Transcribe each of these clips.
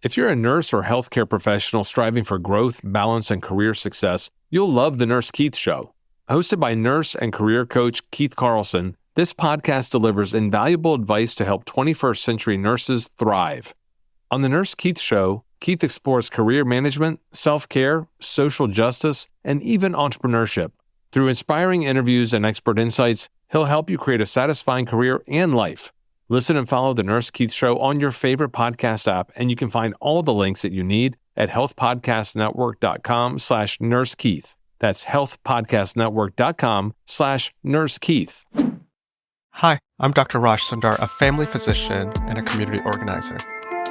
If you're a nurse or healthcare professional striving for growth, balance, and career success, you'll love The Nurse Keith Show. Hosted by nurse and career coach Keith Carlson, this podcast delivers invaluable advice to help 21st century nurses thrive. On The Nurse Keith Show, Keith explores career management, self-care, social justice, and even entrepreneurship. Through inspiring interviews and expert insights, he'll help you create a satisfying career and life. Listen and follow The Nurse Keith Show on your favorite podcast app, and you can find all the links that you need at healthpodcastnetwork.com/nursekeith. That's healthpodcastnetwork.com/nursekeith. Hi, I'm Dr. Raj Sundar, a family physician and a community organizer.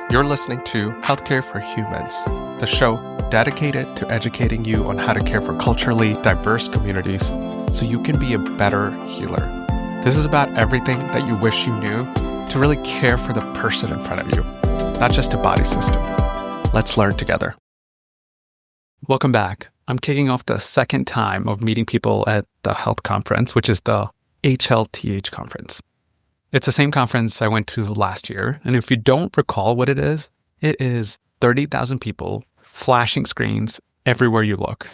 You're listening to Healthcare for Humans, the show dedicated to educating you on how to care for culturally diverse communities so you can be a better healer. This is about everything that you wish you knew to really care for the person in front of you, not just a body system. Let's learn together. Welcome back. I'm kicking off the second time of meeting people at the health conference, which is the HLTH conference. It's the same conference I went to last year, and if you don't recall what it is 30,000 people, flashing screens everywhere you look.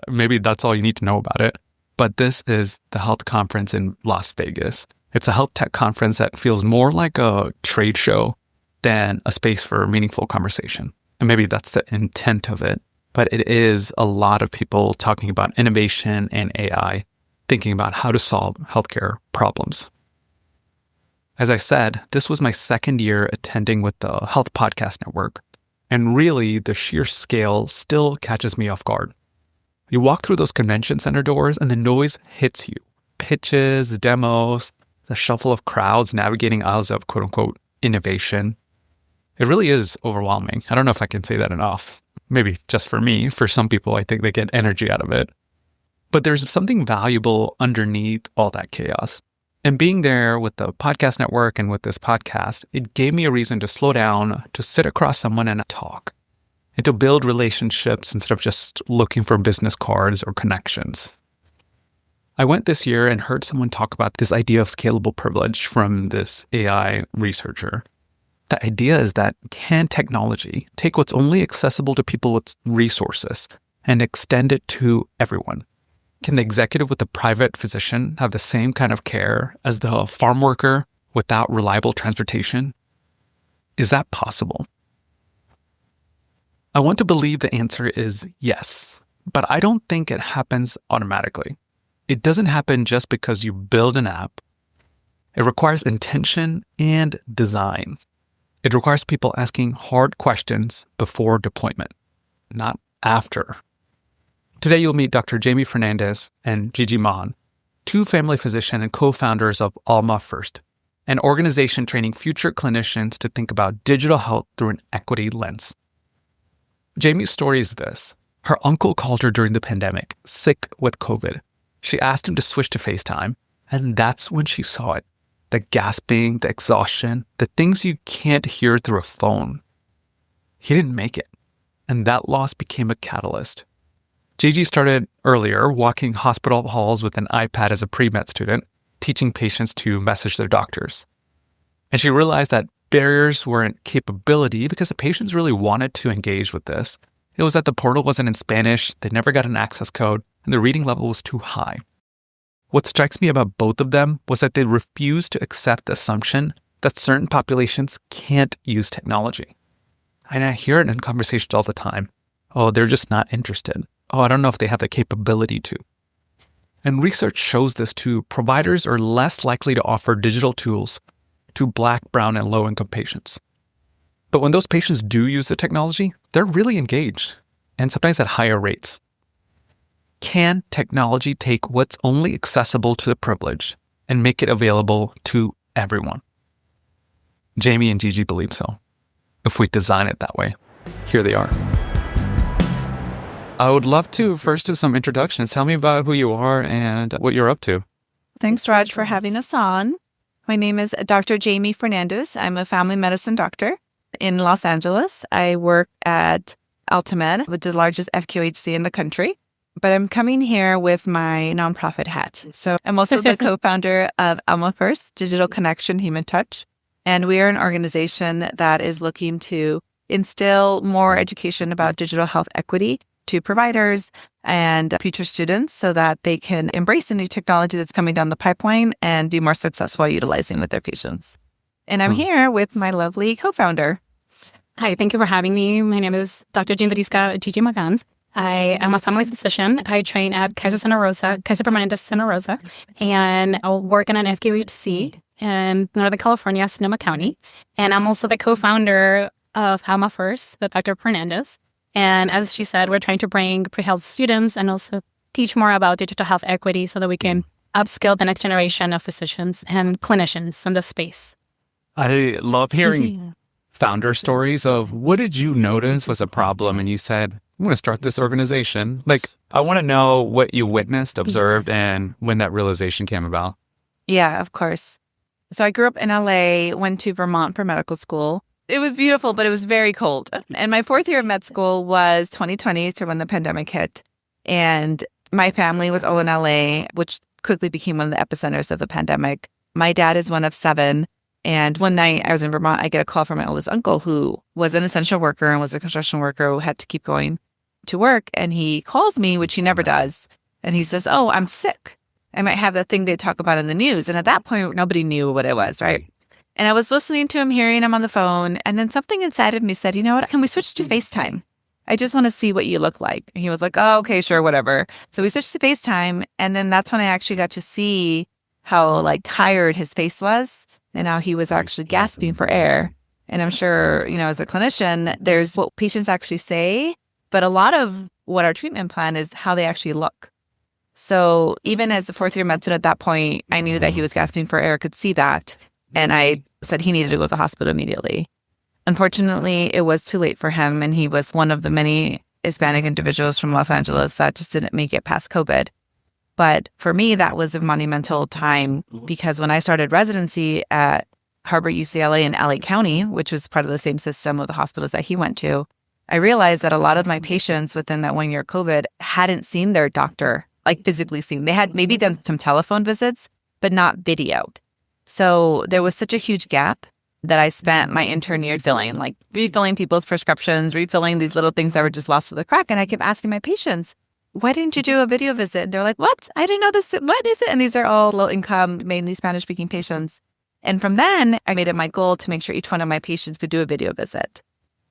Maybe that's all you need to know about it. But this is the health conference in Las Vegas. It's a health tech conference that feels more like a trade show than a space for meaningful conversation. And maybe that's the intent of it. But it is a lot of people talking about innovation and AI, thinking about how to solve healthcare problems. As I said, this was my second year attending with the Health Podcast Network. And really, the sheer scale still catches me off guard. You walk through those convention center doors and the noise hits you. Pitches, demos, the shuffle of crowds navigating aisles of quote-unquote innovation. It really is overwhelming. I don't know if I can say that enough. Maybe just for me. For some people, I think they get energy out of it. But there's something valuable underneath all that chaos. And being there with the podcast network and with this podcast, it gave me a reason to slow down, to sit across someone and talk, and to build relationships instead of just looking for business cards or connections. I went this year and heard someone talk about this idea of scalable privilege from this AI researcher. The idea is that can technology take what's only accessible to people with resources and extend it to everyone? Can the executive with a private physician have the same kind of care as the farm worker without reliable transportation? Is that possible? I want to believe the answer is yes, but I don't think it happens automatically. It doesn't happen just because you build an app. It requires intention and design. It requires people asking hard questions before deployment, not after. Today, you'll meet Dr. Jamie Fernandez and Gigi Mahan, two family physicians and co-founders of Alma First, an organization training future clinicians to think about digital health through an equity lens. Jamie's story is this. Her uncle called her during the pandemic, sick with COVID. She asked him to switch to FaceTime, and that's when she saw it. The gasping, the exhaustion, the things you can't hear through a phone. He didn't make it, and that loss became a catalyst. Gigi started earlier, walking hospital halls with an iPad as a pre-med student, teaching patients to message their doctors. And she realized that barriers weren't capability because the patients really wanted to engage with this. It was that the portal wasn't in Spanish, they never got an access code, and the reading level was too high. What strikes me about both of them was that they refused to accept the assumption that certain populations can't use technology. And I hear it in conversations all the time. Oh, they're just not interested. Oh, I don't know if they have the capability to. And research shows this too. Providers are less likely to offer digital tools to Black, brown, and low-income patients. But when those patients do use the technology, they're really engaged, and sometimes at higher rates. Can technology take what's only accessible to the privileged and make it available to everyone? Jamie and Gigi believe so. If we design it that way, here they are. I would love to first do some introductions. Tell me about who you are and what you're up to. Thanks, Raj, for having us on. My name is Dr. Jamie Fernandez. I'm a family medicine doctor in Los Angeles. I work at Altamed, which is the largest FQHC in the country. But I'm coming here with my nonprofit hat. So I'm also the co-founder of Alma First, Digital Connection Human Touch. And we are an organization that is looking to instill more education about digital health equity to providers and future students so that they can embrace the new technology that's coming down the pipeline and be more successful utilizing with their patients. And I'm here with my lovely co-founder. Hi, thank you for having me. My name is Dr. Jean-Veriska Gigi Magan. I am a family physician. I train at Kaiser Permanente Santa Rosa, and I'll work in an FQHC in Northern California, Sonoma County. And I'm also the co-founder of HAMA First with Dr. Fernandez. And as she said, we're trying to bring pre-health students and also teach more about digital health equity so that we can upskill the next generation of physicians and clinicians in the space. I love hearing founder stories of what did you notice was a problem and you said, I'm going to start this organization. Like, I want to know what you witnessed, observed, and when that realization came about. Yeah, of course. So I grew up in LA, went to Vermont for medical school. It was beautiful, but it was very cold. And my fourth year of med school was 2020, so when the pandemic hit. And my family was all in LA, which quickly became one of the epicenters of the pandemic. My dad is one of 7. And one night I was in Vermont, I get a call from my oldest uncle who was an essential worker and was a construction worker who had to keep going to work. And he calls me, which he never does. And he says, oh, I'm sick. I might have that thing they talk about in the news. And at that point, nobody knew what it was, right? And I was listening to him, hearing him on the phone. And then something inside of me said, you know what, can we switch to FaceTime? I just want to see what you look like. And he was like, oh, okay, sure, whatever. So we switched to FaceTime. And then that's when I actually got to see how tired his face was and how he was actually gasping for air. And I'm sure, as a clinician, there's what patients actually say, but a lot of what our treatment plan is how they actually look. So even as a fourth year medicine at that point, I knew that he was gasping for air, could see that. And I said he needed to go to the hospital immediately. Unfortunately, it was too late for him. And he was one of the many Hispanic individuals from Los Angeles that just didn't make it past COVID. But for me, that was a monumental time because when I started residency at Harbor UCLA in LA County, which was part of the same system of the hospitals that he went to, I realized that a lot of my patients within that 1 year of COVID hadn't seen their doctor, physically seen. They had maybe done some telephone visits, but not videoed. So there was such a huge gap that I spent my intern year refilling people's prescriptions, refilling these little things that were just lost to the crack. And I kept asking my patients, why didn't you do a video visit? And they're like, what? I didn't know this. What is it? And these are all low income, mainly Spanish speaking patients. And from then I made it my goal to make sure each one of my patients could do a video visit,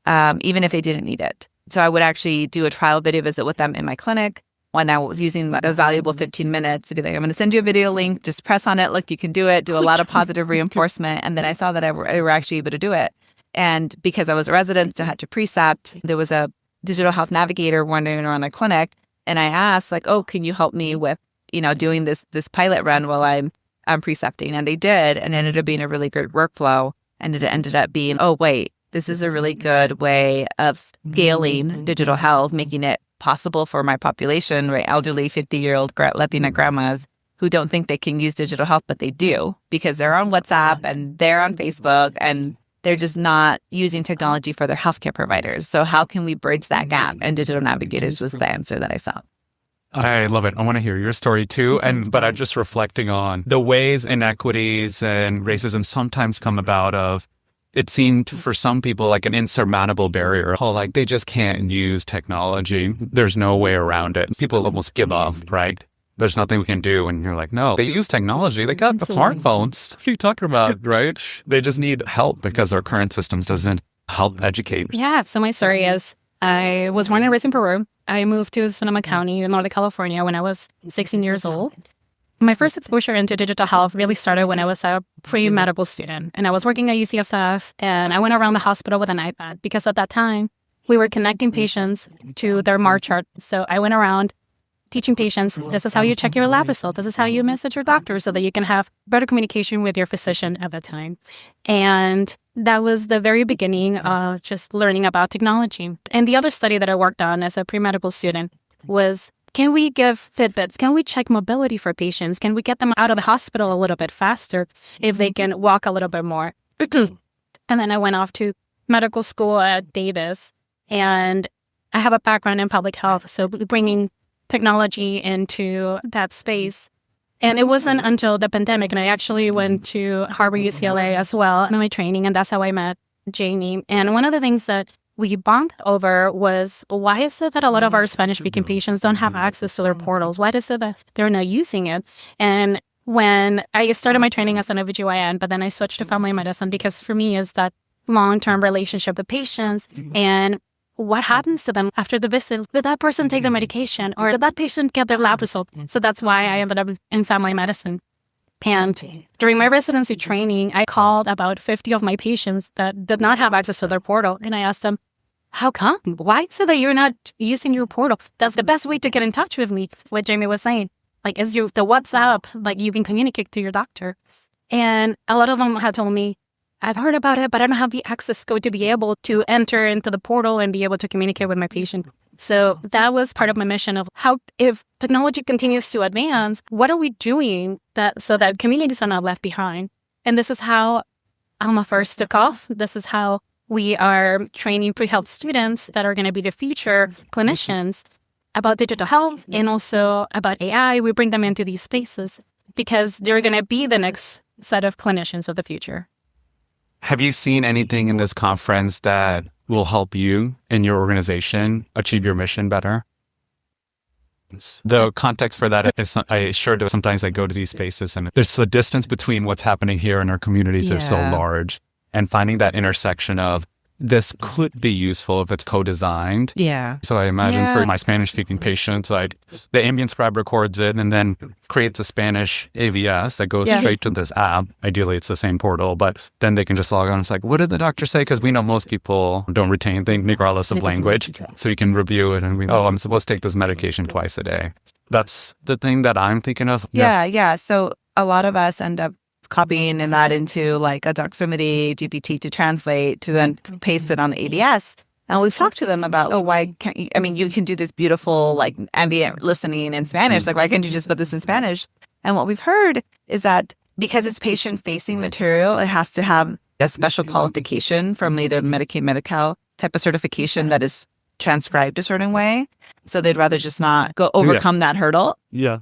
even if they didn't need it. So I would actually do a trial video visit with them in my clinic when I was using the valuable 15 minutes to be like, I'm going to send you a video link, just press on it. Look, you can do it, do a lot of positive reinforcement. And then I saw that they were actually able to do it. And because I was a resident, I had to precept, there was a digital health navigator wandering around the clinic. And I asked oh, can you help me with, doing this pilot run while I'm precepting? And they did. And it ended up being a really great workflow. And it ended up being, oh, wait, this is a really good way of scaling digital health, making it possible for my population, right? Elderly 50-year-old Latina grandmas who don't think they can use digital health, but they do because they're on WhatsApp and they're on Facebook and they're just not using technology for their healthcare providers. So how can we bridge that gap? And Digital Navigators was the answer that I found. I love it. I want to hear your story too. But I'm just reflecting on the ways inequities and racism sometimes come about of, it seemed for some people like an insurmountable barrier. They just can't use technology. There's no way around it. People almost give up, right? There's nothing we can do. And you're like, no, they use technology. They got the smartphones. What are you talking about, right? They just need help because our current systems doesn't help educators. Yeah. So my story is I was born and raised in Peru. I moved to Sonoma County in Northern California when I was 16 years old. My first exposure into digital health really started when I was a pre-medical student. And I was working at UCSF and I went around the hospital with an iPad because at that time we were connecting patients to their MAR chart. So I went around teaching patients, this is how you check your lab result. This is how you message your doctor so that you can have better communication with your physician at that time. And that was the very beginning of just learning about technology. And the other study that I worked on as a pre-medical student was, can we give Fitbits? Can we check mobility for patients? Can we get them out of the hospital a little bit faster if they can walk a little bit more? And then I went off to medical school at Davis, and I have a background in public health, so bringing technology into that space. And it wasn't until the pandemic, and I actually went to Harbor UCLA as well in my training, and that's how I met Jamie. And one of the things that we bumped over was, why is it that a lot of our Spanish-speaking patients don't have access to their portals? Why is it that they're not using it? And when I started my training as an OBGYN, but then I switched to family medicine, because for me is that long-term relationship with patients and what happens to them after the visit. Did that person take the medication, or did that patient get their lab result? So that's why I ended up in family medicine. And during my residency training, I called about 50 of my patients that did not have access to their portal. And I asked them, how come? Why is it that you're not using your portal? That's the best way to get in touch with me. What Jamie was saying, like, is the WhatsApp, like you can communicate to your doctor. And a lot of them had told me, I've heard about it, but I don't have the access code to be able to enter into the portal and be able to communicate with my patient. So that was part of my mission of how, if technology continues to advance, what are we doing so that communities are not left behind? And this is how Alma First took off. This is how we are training pre-health students that are going to be the future clinicians about digital health and also about AI. We bring them into these spaces because they're going to be the next set of clinicians of the future. Have you seen anything in this conference that will help you in your organization achieve your mission better? The context for that is, sometimes I go to these spaces and there's a distance between what's happening here and our communities are so large, and finding that intersection of this could be useful if it's co-designed. Yeah. So I imagine for my Spanish-speaking patients, like the ambient scribe records it and then creates a Spanish AVS that goes straight to this app. Ideally, it's the same portal, but then they can just log on. It's like, what did the doctor say? Because we know most people don't retain things regardless of language. So you can review it and I'm supposed to take this medication twice a day. That's the thing that I'm thinking of. Yeah. So a lot of us end up copying and that into like a Doximity GPT to translate, to then paste it on the ABS. And we've talked to them about, why can't you, you can do this beautiful like ambient listening in Spanish. Like, why can't you just put this in Spanish? And what we've heard is that because it's patient-facing material, it has to have a special qualification from either the Medicaid, Medi-Cal type of certification that is transcribed a certain way. So they'd rather just not overcome that hurdle. Yeah.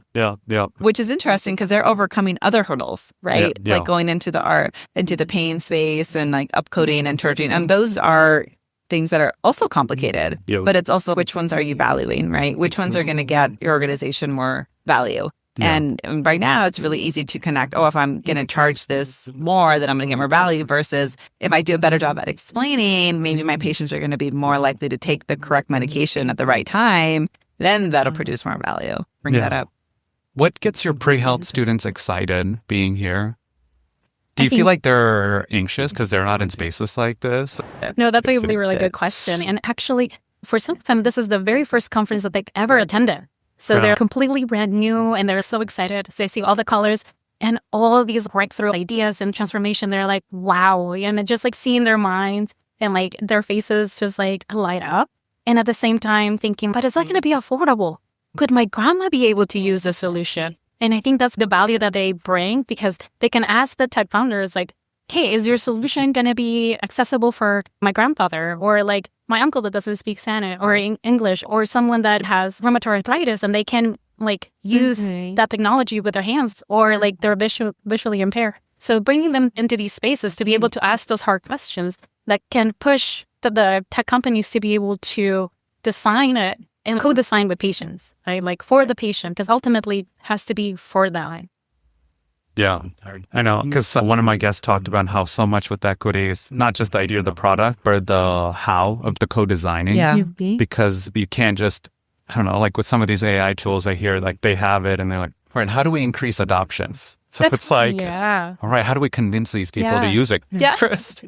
Which is interesting because they're overcoming other hurdles, right? Yeah. Like going into the pain space and like upcoding and charging. And those are things that are also complicated, but it's also which ones are you valuing, right? Which ones are going to get your organization more value? Yeah. And right now, it's really easy to connect, if I'm going to charge this more, then I'm going to get more value, versus if I do a better job at explaining, maybe my patients are going to be more likely to take the correct medication at the right time, then that'll produce more value. Bring that up. What gets your pre-health students excited being here? Do you feel like they're anxious because they're not in spaces like this? No, that's a really good question. And actually, for some of them, this is the very first conference that they've ever attended. So they're completely brand new and they're so excited. They see all the colors and all of these breakthrough ideas and transformation. They're like, wow. And just like seeing their minds and like their faces just like light up. And at the same time thinking, but is that going to be affordable? Could my grandma be able to use the solution? And I think that's the value that they bring, because they can ask the tech founders like, hey, is your solution going to be accessible for my grandfather, or like my uncle that doesn't speak Spanish or English, or someone that has rheumatoid arthritis and they can like use that technology with their hands, or like they're visually impaired. So bringing them into these spaces to be able to ask those hard questions that can push the tech companies to be able to design it and co-design with patients, right? Like for the patient, because ultimately it has to be for them. Yeah, I know, because one of my guests talked about how so much with equity is not just the idea of the product, but the how of the co-designing. Yeah. Because you can't just, I don't know, like with some of these AI tools, I hear like they have it and they're like, all right, how do we increase adoption? So it's like, all right, how do we convince these people to use it first?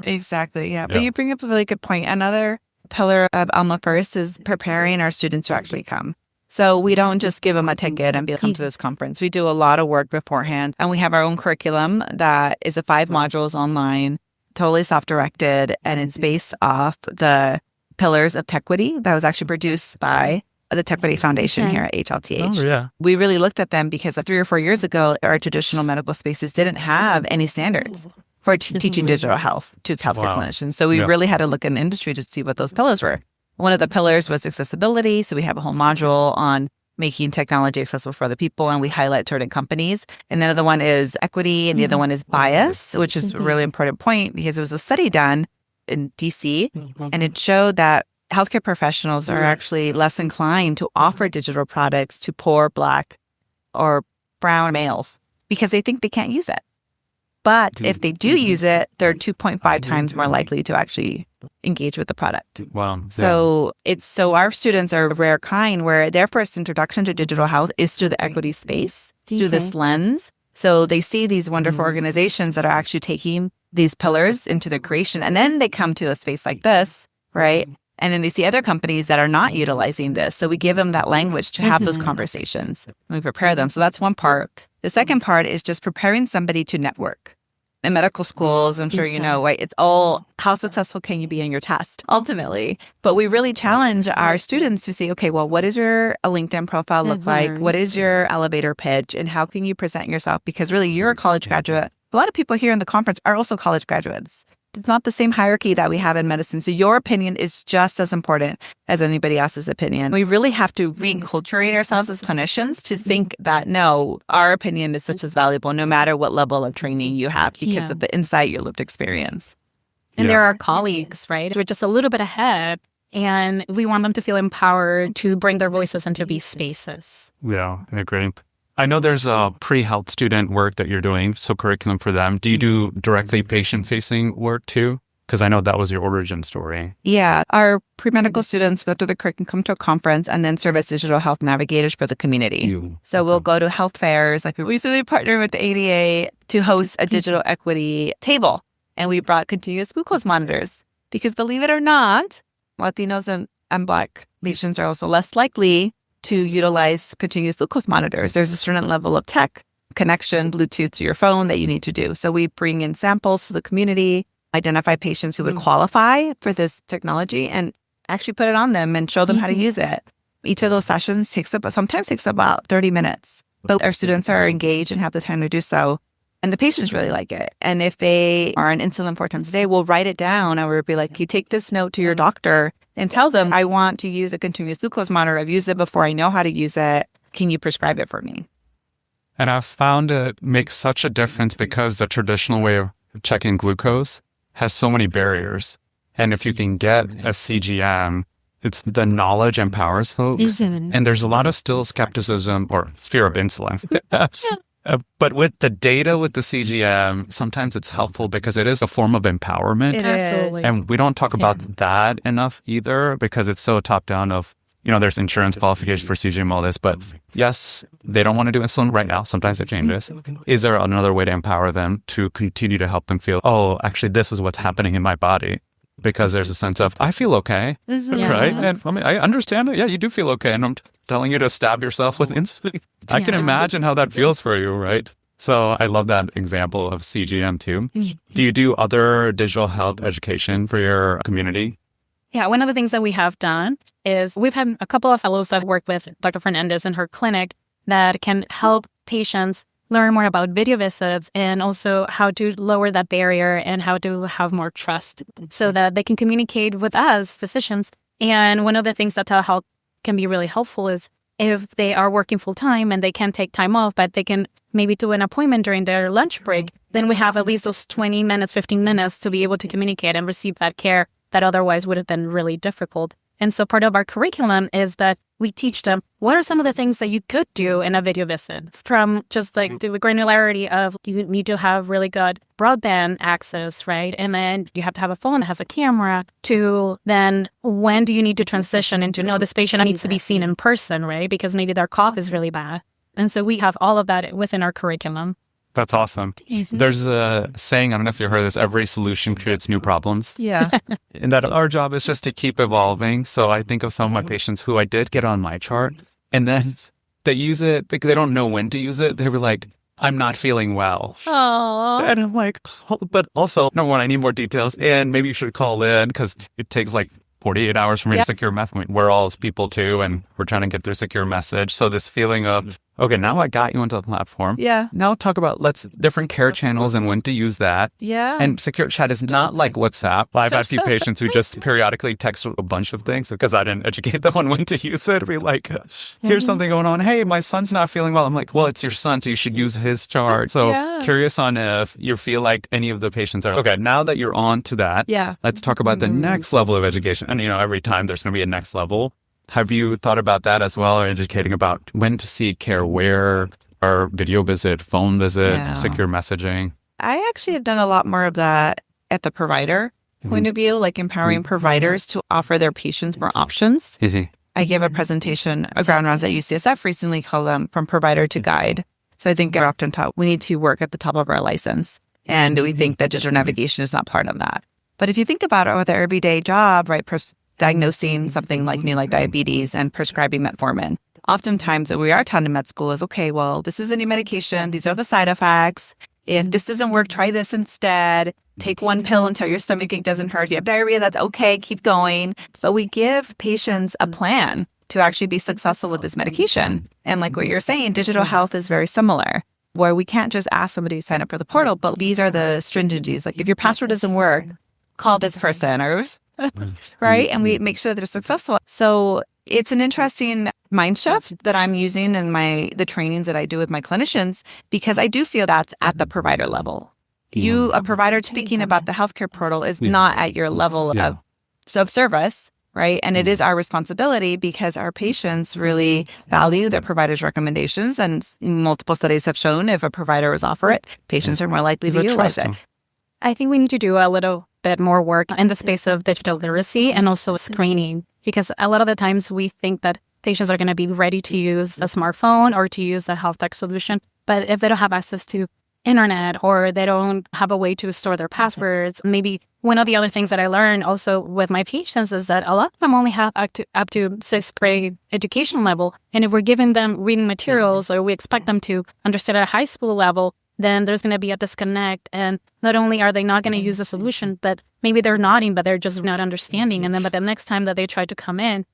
Exactly, yeah. But you bring up a really good point. Another pillar of Alma First is preparing our students to actually come. So we don't just give them a ticket and be like, come to this conference. We do a lot of work beforehand, and we have our own curriculum that is 5 modules online, totally self-directed, and it's based off the pillars of Tequity that was actually produced by the Tequity Foundation here at HLTH. Oh, yeah. We really looked at them because 3 or 4 years ago, our traditional medical spaces didn't have any standards for teaching digital health to healthcare clinicians. So we really had to look in the industry to see what those pillars were. One of the pillars was accessibility. So we have a whole module on making technology accessible for other people, and we highlight certain companies. And the other one is equity, and the other one is bias, which is a really important point, because there was a study done in DC, and it showed that healthcare professionals are actually less inclined to offer digital products to poor Black or brown males because they think they can't use it. But if they do use it, they're 2.5 times more likely to actually engage with the product. Wow. So our students are a rare kind where their first introduction to digital health is through the equity space, through this lens. So they see these wonderful organizations that are actually taking these pillars into their creation. And then they come to a space like this, right? And then they see other companies that are not utilizing this. So we give them that language to have those conversations. We prepare them. So that's one part. The second part is just preparing somebody to network. In medical schools, I'm sure you know, right? It's all how successful can you be in your test ultimately? But we really challenge our students to say, okay, well, what does your LinkedIn profile look like? What is your elevator pitch? And how can you present yourself? Because really, you're a college graduate. A lot of people here in the conference are also college graduates. It's not the same hierarchy that we have in medicine. So your opinion is just as important as anybody else's opinion. We really have to reinculturate ourselves as clinicians to think that, no, our opinion is just as valuable no matter what level of training you have because of the insight, your lived experience. And there are colleagues, right? We're just a little bit ahead, and we want them to feel empowered to bring their voices into these spaces. Yeah, I agree. I know there's a pre-health student work that you're doing, so curriculum for them. Do you do directly patient-facing work too? Because I know that was your origin story. Yeah. Our pre-medical students go to the curriculum, come to a conference, and then serve as digital health navigators for the community. So we'll go to health fairs. Like we recently partnered with the ADA to host a digital equity table. And we brought continuous glucose monitors because believe it or not, Latinos and Black patients are also less likely to utilize continuous glucose monitors. There's a certain level of tech connection, Bluetooth to your phone that you need to do. So we bring in samples to the community, identify patients who would qualify for this technology and actually put it on them and show them how to use it. Each of those sessions sometimes takes about 30 minutes, but our students are engaged and have the time to do so. And the patients really like it. And if they are on insulin 4 times a day, we'll write it down and we'll be like, you take this note to your doctor and tell them, I want to use a continuous glucose monitor. I've used it before. I know how to use it. Can you prescribe it for me? And I've found it makes such a difference because the traditional way of checking glucose has so many barriers. And if you can get a CGM, it's the knowledge empowers folks. And there's a lot of still skepticism or fear of insulin. But with the data, with the CGM, sometimes it's helpful because it is a form of empowerment. Absolutely. And we don't talk about that enough either because it's so top down of, there's insurance qualification for CGM, all this. But yes, they don't want to do insulin right now. Sometimes it changes. Is there another way to empower them to continue to help them feel, oh, actually, this is what's happening in my body? Because there's a sense of, I feel okay, right? And I understand it. Yeah, you do feel okay. And I'm telling you to stab yourself with insulin. I can imagine how that feels for you, right? So I love that example of CGM too. Do you do other digital health education for your community? Yeah, one of the things that we have done is we've had a couple of fellows that work with Dr. Fernandez in her clinic that can help patients learn more about video visits and also how to lower that barrier and how to have more trust so that they can communicate with us, physicians. And one of the things that telehealth can be really helpful is if they are working full time and they can take time off, but they can maybe do an appointment during their lunch break, then we have at least those 20 minutes, 15 minutes to be able to communicate and receive that care that otherwise would have been really difficult. And so part of our curriculum is that we teach them what are some of the things that you could do in a video visit, from just like the granularity of you need to have really good broadband access, right? And then you have to have a phone that has a camera, to then when do you need to transition into, no, this patient needs to be seen in person, right? Because maybe their cough is really bad. And so we have all of that within our curriculum. That's awesome. There's a saying, I don't know if you heard this, every solution creates new problems. Yeah. And that our job is just to keep evolving. So I think of some of my patients who I did get on my chart and then they use it because they don't know when to use it. They were like, I'm not feeling well. Aww. And I'm like, oh, but also, number one, I need more details. And maybe you should call in because it takes like 48 hours for me to secure message. We're all people too, and we're trying to get their secure message. So this feeling of, Okay, now I got you onto the platform. Yeah. Now talk about different care channels and when to use that. Yeah. And secure chat is not like WhatsApp. I've had a few patients who just periodically text a bunch of things because I didn't educate them on when to use it. Be like, here's something going on. Hey, my son's not feeling well. I'm like, well, it's your son, so you should use his chart. So curious on if you feel like any of the patients are, okay, now that you're on to that, let's talk about the next level of education. And, every time there's going to be a next level. Have you thought about that as well, or educating about when to seek care, where, or video visit, phone visit, secure messaging? I actually have done a lot more of that at the provider point of view, like empowering providers to offer their patients more options. I gave a presentation, a ground rounds at UCSF recently called From Provider to Guide. So I think I often taught we need to work at the top of our license. And we think that digital navigation is not part of that. But if you think about it with their everyday job, right, diagnosing something like diabetes and prescribing metformin. Oftentimes what we are taught in med school is, okay, well, this is a new medication. These are the side effects. If this doesn't work, try this instead. Take one pill until your stomach ache doesn't hurt. If you have diarrhea, that's okay. Keep going. But we give patients a plan to actually be successful with this medication. And like what you're saying, digital health is very similar, where we can't just ask somebody to sign up for the portal, but these are the stringencies. Like if your password doesn't work, call this person or right? And we make sure they're successful. So it's an interesting mind shift that I'm using in the trainings that I do with my clinicians, because I do feel that's at the provider level. You, a provider speaking about the healthcare portal is not at your level of service, right? And it is our responsibility because our patients really value their provider's recommendations. And multiple studies have shown if a provider was offer it, patients are more likely to utilize it. I think we need to do a little bit more work in the space of digital literacy and also screening, because a lot of the times we think that patients are going to be ready to use a smartphone or to use a health tech solution. But if they don't have access to internet or they don't have a way to store their passwords, maybe one of the other things that I learned also with my patients is that a lot of them only have up to sixth grade education level. And if we're giving them reading materials or we expect them to understand at a high school level, then there's going to be a disconnect. And not only are they not going to use the solution, but maybe they're nodding, but they're just not understanding. And then by the next time that they try to come in,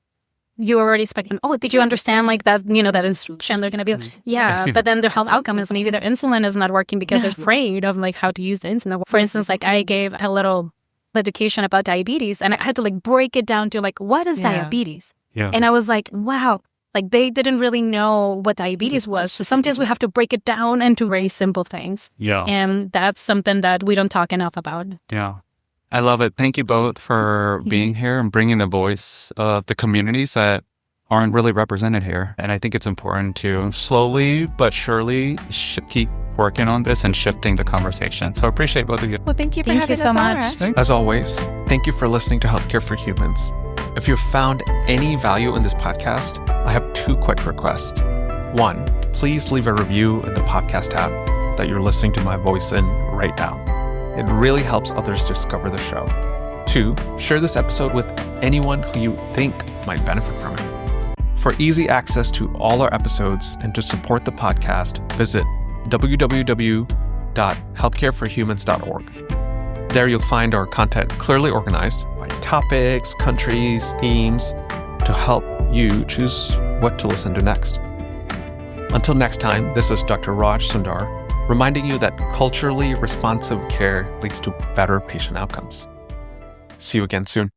you already expect them, oh, did you understand like that, that instruction? They're going to be like, yeah. But then their health outcome is maybe their insulin is not working because they're afraid of how to use the insulin. For instance, I gave a little education about diabetes and I had to break it down to what is diabetes? Yeah. And I was like, wow. They didn't really know what diabetes was. So sometimes we have to break it down into very simple things. Yeah. And that's something that we don't talk enough about. Yeah. I love it. Thank you both for being here and bringing the voice of the communities that aren't really represented here. And I think it's important to slowly but surely keep working on this and shifting the conversation. So I appreciate both of you. Well, thank you for having us so much. As always, thank you for listening to Healthcare for Humans. If you've found any value in this podcast, I have 2 quick requests. 1, please leave a review in the podcast app that you're listening to my voice in right now. It really helps others discover the show. 2, share this episode with anyone who you think might benefit from it. For easy access to all our episodes and to support the podcast, visit www.healthcareforhumans.org. There you'll find our content clearly organized by topics, countries, themes, to help you choose what to listen to next. Until next time, this is Dr. Raj Sundar, reminding you that culturally responsive care leads to better patient outcomes. See you again soon.